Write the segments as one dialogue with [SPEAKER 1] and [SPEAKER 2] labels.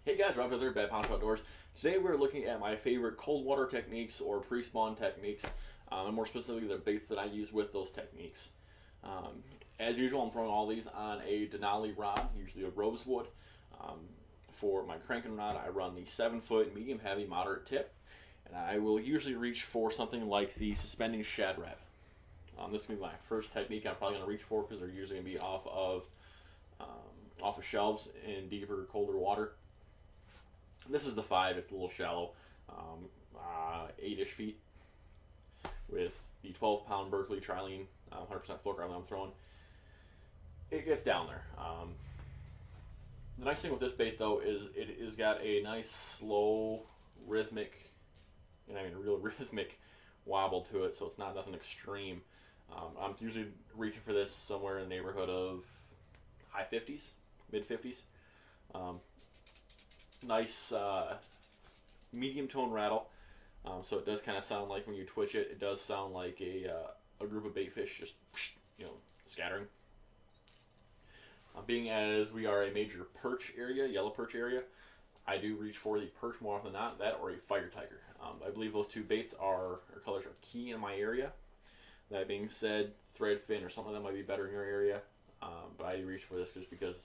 [SPEAKER 1] Hey guys, Rob here at Poncho Outdoors. Today we're looking at my favorite cold water techniques or pre-spawn techniques, and more specifically the baits that I use with those techniques. As usual, I'm throwing all these on a Denali rod, usually a rosewood. For my cranking rod, I run the 7-foot medium heavy moderate tip, and I will usually reach for something like the suspending shad wrap. This is going to be my first technique I'm probably going to reach for because they're usually going to be off of shelves in deeper, colder water. This is the 5. It's a little shallow, 8-ish feet, with the 12-pound Berkley Trilene 100% float carbon I'm throwing. It gets down there. The nice thing with this bait, though, is it has got a nice, slow, rhythmic, real rhythmic wobble to it, so it's not nothing extreme. I'm usually reaching for this somewhere in the neighborhood of high 50s, mid 50s. Nice medium tone rattle, so it does kind of sound like when you twitch it, it does sound like a group of baitfish just scattering. Being as we are a major perch area, yellow perch area, I do reach for the perch more often than not, that or a fire tiger. I believe those two baits or colors are key in my area. That being said, threadfin or something that might be better in your area, but I do reach for this just because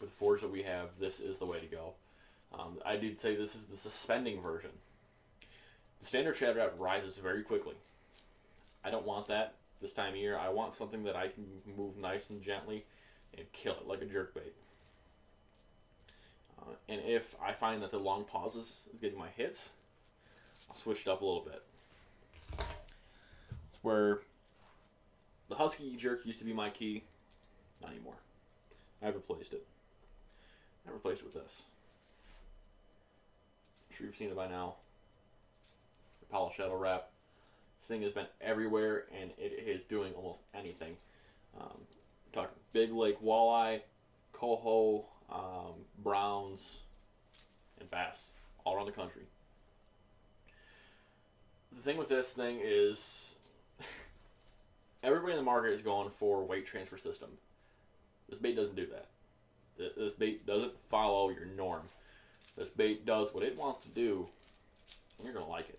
[SPEAKER 1] with the forage that we have, this is the way to go. I did say this is the suspending version. The standard shad wrap rises very quickly. I don't want that this time of year. I want something that I can move nice and gently and kill it like a jerkbait. And if I find that the long pauses is getting my hits, I'll switch it up a little bit. It's where the husky jerk used to be my key. Not anymore. I've replaced it. I replaced it with this. I'm sure you've seen it by now. The Poncho Shuttle Rap. This thing has been everywhere, and it is doing almost anything. I'm talking big lake walleye, coho, browns, and bass all around the country. The thing with this thing is everybody in the market is going for weight transfer system. This bait doesn't do that. This bait doesn't follow your norm. This bait does what it wants to do, and you're going to like it.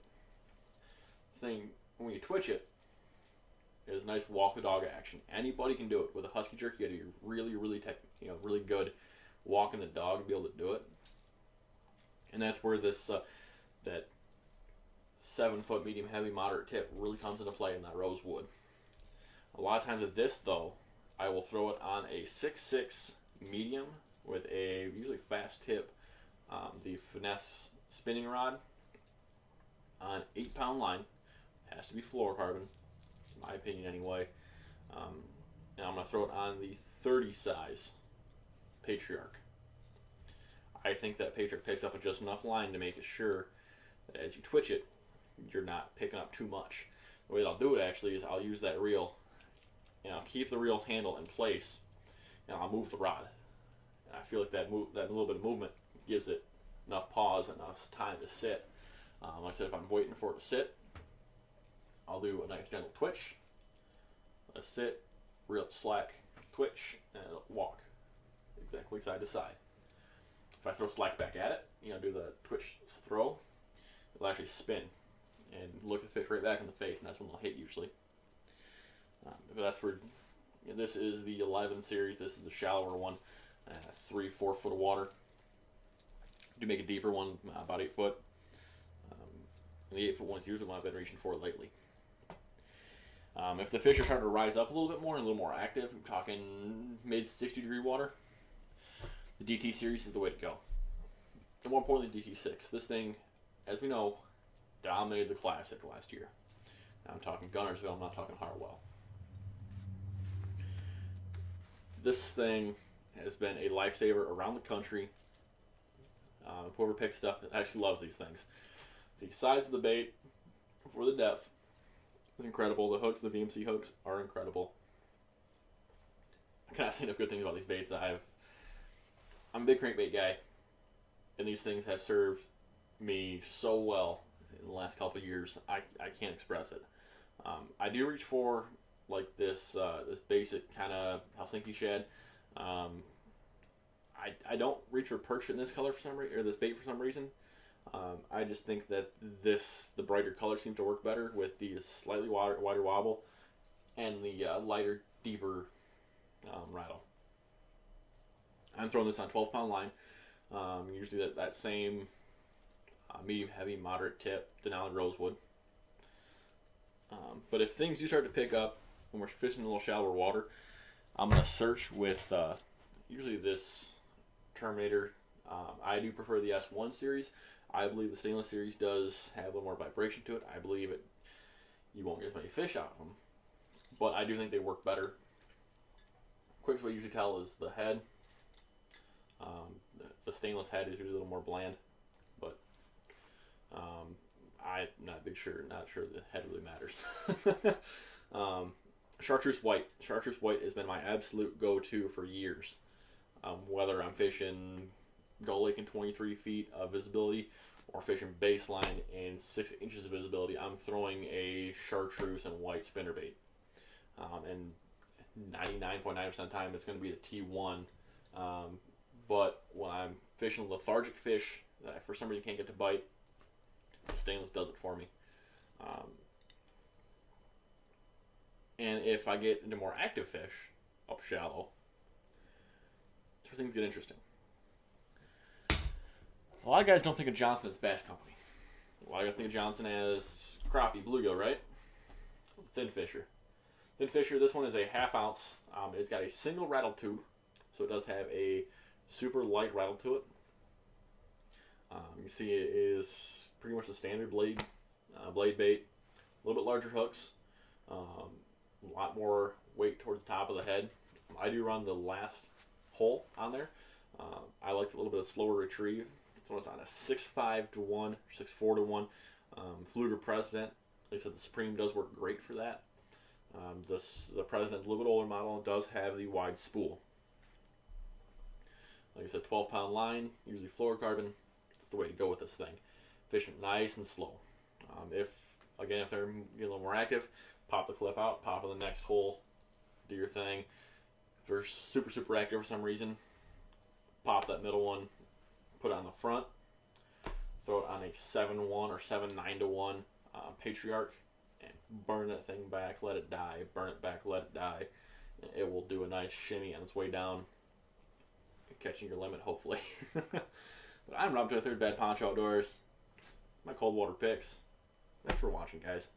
[SPEAKER 1] This thing, when you twitch it, is nice walk the dog action. Anybody can do it. With a husky jerk, you got to be really good walking the dog to be able to do it. And that's where this that 7-foot medium heavy moderate tip really comes into play in that rosewood. A lot of times with this, though, I will throw it on a 6.6 medium with a usually fast tip, the finesse spinning rod on 8-pound line. Has to be fluorocarbon, in my opinion anyway. And I'm going to throw it on the 30 size Patriarch. I think that Patriarch picks up just enough line to make it sure that as you twitch it, you're not picking up too much. The way that I'll do it actually is I'll use that reel, and I'll keep the reel handle in place, and I'll move the rod. And I feel like that little bit of movement gives it enough pause, enough time to sit. Like I said, if I'm waiting for it to sit, I'll do a nice gentle twitch, let it sit, reel it slack, twitch, and it'll walk exactly side to side. If I throw slack back at it, do the twitch throw, it'll actually spin and look the fish right back in the face, and that's when they'll hit usually. But that's for, this is the 11 series. This is the shallower one, 3-4 foot of water. Do make a deeper one, about 8 foot. And the 8-foot one's usually what I've been reaching for lately. If the fish are starting to rise up a little bit more and a little more active, I'm talking mid 60-degree water, the DT Series is the way to go. And more importantly, DT6. This thing, as we know, dominated the Classic last year. Now I'm talking Gunnersville, I'm not talking Harwell. This thing has been a lifesaver around the country. Whoever picks it up actually loves these things. The size of the bait for the depth is incredible. The hooks, the VMC hooks, are incredible. I cannot say enough good things about these baits. I'm a big crankbait guy, and these things have served me so well in the last couple of years. I can't express it. I do reach for like this basic kind of Helsinki shad. I I don't reach for perch in this color for some reason, or this bait for some reason. I just think that the brighter color seems to work better with the slightly wider wobble and the lighter, deeper rattle. I'm throwing this on 12-pound line. Usually that same medium, heavy, moderate tip, Denali Rosewood. But if things do start to pick up when we're fishing in a little shallower water, I'm going to search with usually this Terminator. I do prefer the S1 series. I believe the stainless series does have a little more vibration to it. I believe you won't get as many fish out of them. But I do think they work better. Quickest way to usually tell is the head. The stainless head is usually a little more bland. But I'm not sure the head really matters. Chartreuse white. Chartreuse white has been my absolute go-to for years. Whether I'm fishing Gull Lake in 23 feet of visibility or fishing baseline in 6 inches of visibility, I'm throwing a chartreuse and white spinnerbait. And 99.9% of the time it's going to be the T1. But when I'm fishing lethargic fish that I for some reason can't get to bite, the stainless does it for me. And if I get into more active fish up shallow, things get interesting. A lot of guys don't think of Johnson as Bass Company. A lot of guys think of Johnson as crappie, bluegill, right? Thin Fisher. Thin Fisher, this one is a ½ ounce. It's got a single rattle tube, so it does have a super light rattle to it. You can see it is pretty much the standard blade bait. A little bit larger hooks. A lot more weight towards the top of the head. I do run the last hole on there. I like a little bit of slower retrieve. So it's on a 6.5 to 1, 6.4 to 1 Fluger President. Like I said, the Supreme does work great for that. The President, a little bit older model, does have the wide spool. Like I said, 12-pound line, usually fluorocarbon. It's the way to go with this thing. Fishing nice and slow. If they're getting a little more active, pop the clip out, pop in the next hole, do your thing. If they're super active for some reason, pop that middle one, put it on the front, throw it on a 7-1 or 7-9 to 1 Patriarch, and burn that thing back, let it die, burn it back, let it die. It will do a nice shimmy on its way down, catching your limit, hopefully. But I'm Rob to the Third Bad Poncho Outdoors. My cold water picks. Thanks for watching, guys.